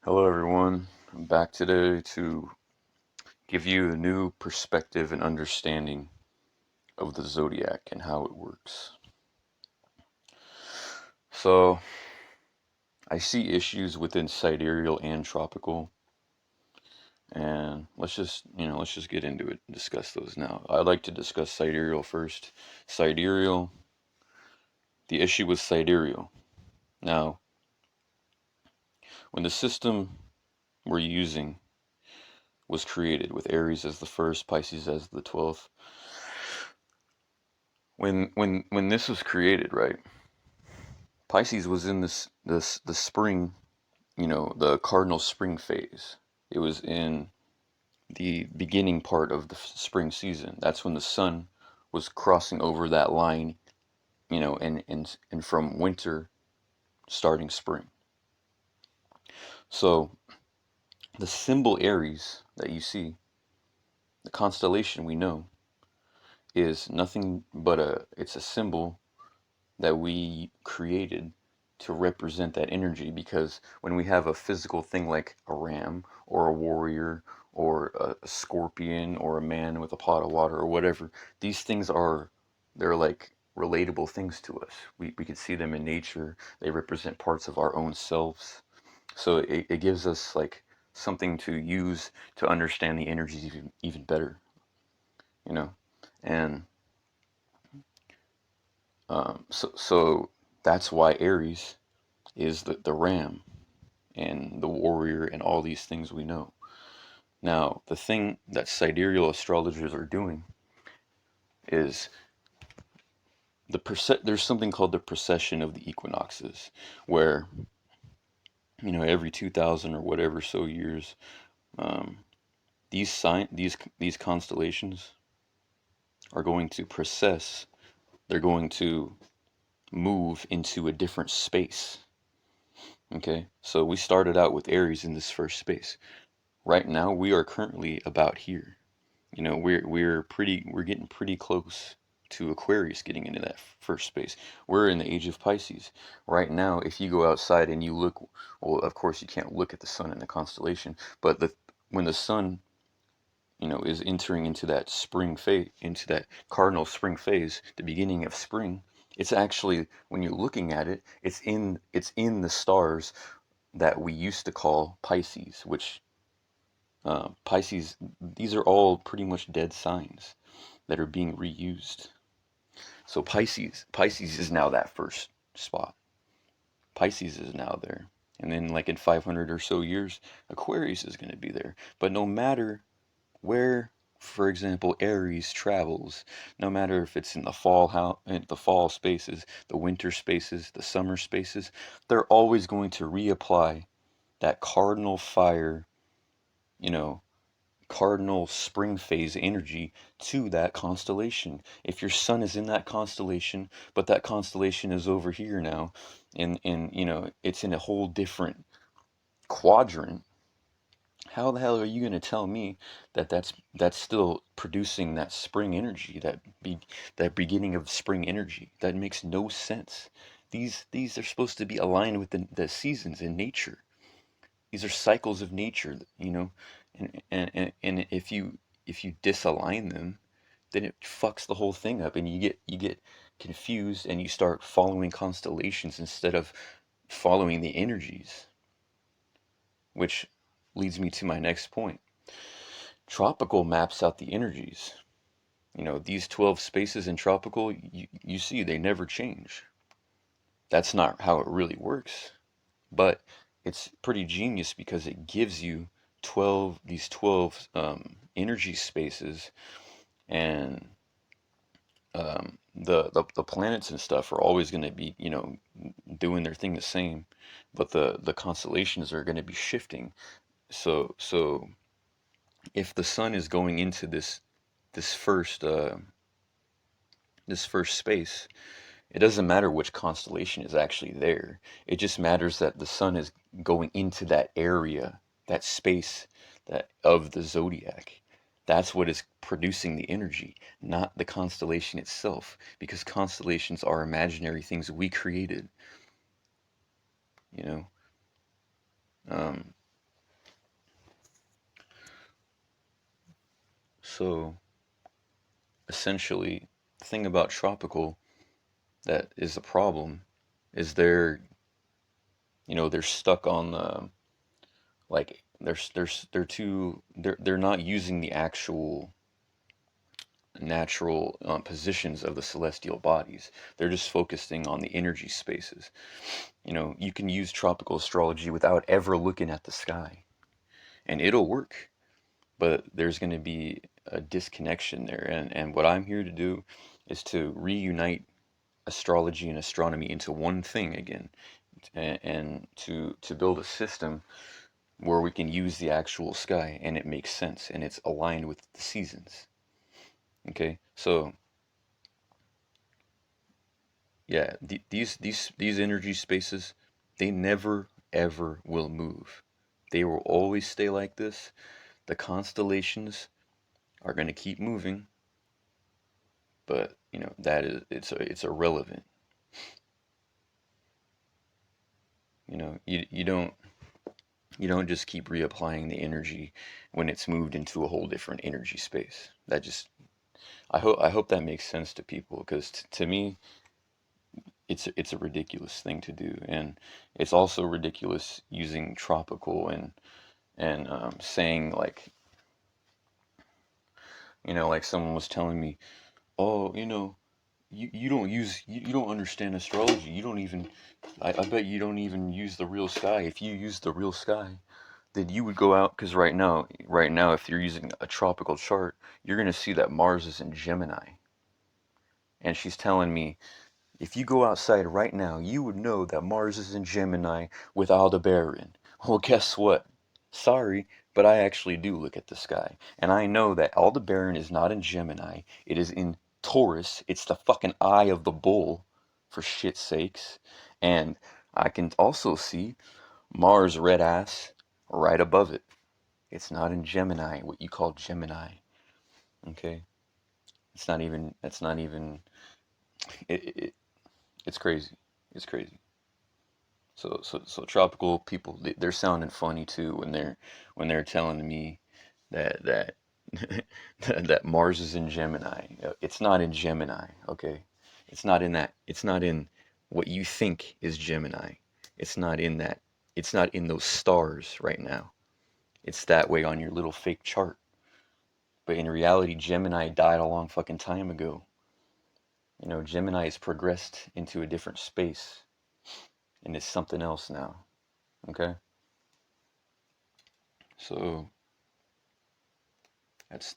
Hello, everyone. I'm back today to give you a new perspective and understanding of the zodiac and how it works. So, I see issues within sidereal and tropical, and let's just get into it and discuss those now. I'd like to discuss sidereal first. Sidereal, the issue with sidereal. Now, when the system we're using was created with Aries as the first, Pisces as the 12th, when this was created, right? Pisces was in the spring, the cardinal spring phase. It was in the beginning part of the spring season. That's when the sun was crossing over that line, and from winter starting spring. So the symbol Aries that you see, the constellation we know, is nothing but it's a symbol that we created to represent that energy, because when we have a physical thing like a ram or a warrior or a scorpion or a man with a pot of water or whatever, these things they're like relatable things to us. We can see them in nature. They represent parts of our own selves. So it gives us like something to use to understand the energies even better, you know. And so that's why Aries is the ram and the warrior and all these things we know. Now, the thing that sidereal astrologers are doing is there's something called the precession of the equinoxes, where every 2,000 or whatever so years, um, these constellations are going to precess. They're going to move into a different space. Okay, so we started out with Aries in this first space. Right now, we are currently about here. We're getting pretty close to Aquarius getting into that first space. We're in the age of Pisces right now. If you go outside and you look, well, of course you can't look at the sun in the constellation, but when the sun, is entering into that spring phase, into that cardinal spring phase, the beginning of spring, it's actually, when you're looking at it, it's in the stars that we used to call Pisces, which Pisces, these are all pretty much dead signs that are being reused. So Pisces is now that first spot. Pisces is now there. And then like in 500 or so years, Aquarius is going to be there. But no matter where, for example, Aries travels, no matter if it's in the fall spaces, the winter spaces, the summer spaces, they're always going to reapply that cardinal fire, you know, cardinal spring phase energy to that constellation. If your sun is in that constellation, but that constellation is over here now, and it's in a whole different quadrant, how the hell are you going to tell me that that's still producing that spring energy, that beginning of spring energy? That makes no sense. These are supposed to be aligned with the seasons in nature. These are cycles of nature, and if you disalign them, then it fucks the whole thing up, and you get confused, and you start following constellations instead of following the energies, which leads me to my next point. Tropical maps out the energies. These 12 spaces in tropical, you see they never change. That's not how it really works. But it's pretty genius because it gives you 12 energy spaces, and the planets and stuff are always going to be, doing their thing the same, but the constellations are going to be shifting. So if the sun is going into this first this first space, it doesn't matter which constellation is actually there. It just matters that the sun is going into that area, that space, that of the zodiac. That's what is producing the energy, not the constellation itself, because constellations are imaginary things we created, you know. Um, So essentially, the thing about tropical that is a problem is they're stuck on the, like they're not using the actual natural positions of the celestial bodies. They're just focusing on the energy spaces. You can use tropical astrology without ever looking at the sky, and it'll work, but there's going to be a disconnection there. And what I'm here to do is to reunite astrology and astronomy into one thing again, and to build a system where we can use the actual sky and it makes sense and it's aligned with the seasons. Okay, so yeah, these energy spaces, they never ever will move. They will always stay like this. The constellations are going to keep moving, but that is it's irrelevant. You don't just keep reapplying the energy when it's moved into a whole different energy space. That just I hope that makes sense to people, because to me it's a ridiculous thing to do, and it's also ridiculous using tropical and saying, like someone was telling me, oh, you don't understand astrology. You don't even I bet you don't even use the real sky. If you use the real sky, then you would go out, because right now, if you're using a tropical chart, you're gonna see that Mars is in Gemini. And she's telling me, if you go outside right now, you would know that Mars is in Gemini with Aldebaran. Well, guess what? Sorry, but I actually do look at the sky. And I know that Aldebaran is not in Gemini. It is in Taurus. It's the fucking eye of the bull, for shit's sakes. And I can also see Mars red ass right above it. It's not in Gemini, what you call Gemini. Okay? It's not even, it, it's crazy. It's crazy. So tropical people, they're sounding funny too when they're telling me that that Mars is in Gemini. It's not in Gemini, okay? It's not in that. It's not in what you think is Gemini. It's not in that. It's not in those stars right now. It's that way on your little fake chart. But in reality, Gemini died a long fucking time ago. Gemini has progressed into a different space and it's something else now. Okay? So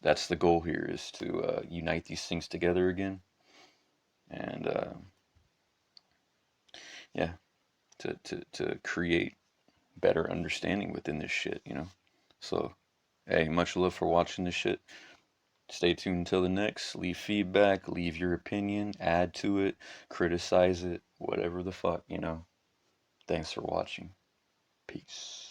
that's the goal here, is to unite these things together again, and yeah, to create better understanding within this shit. So hey, much love for watching this shit. Stay tuned until the next. Leave feedback, leave your opinion, add to it, criticize it, whatever the fuck. Thanks for watching. Peace.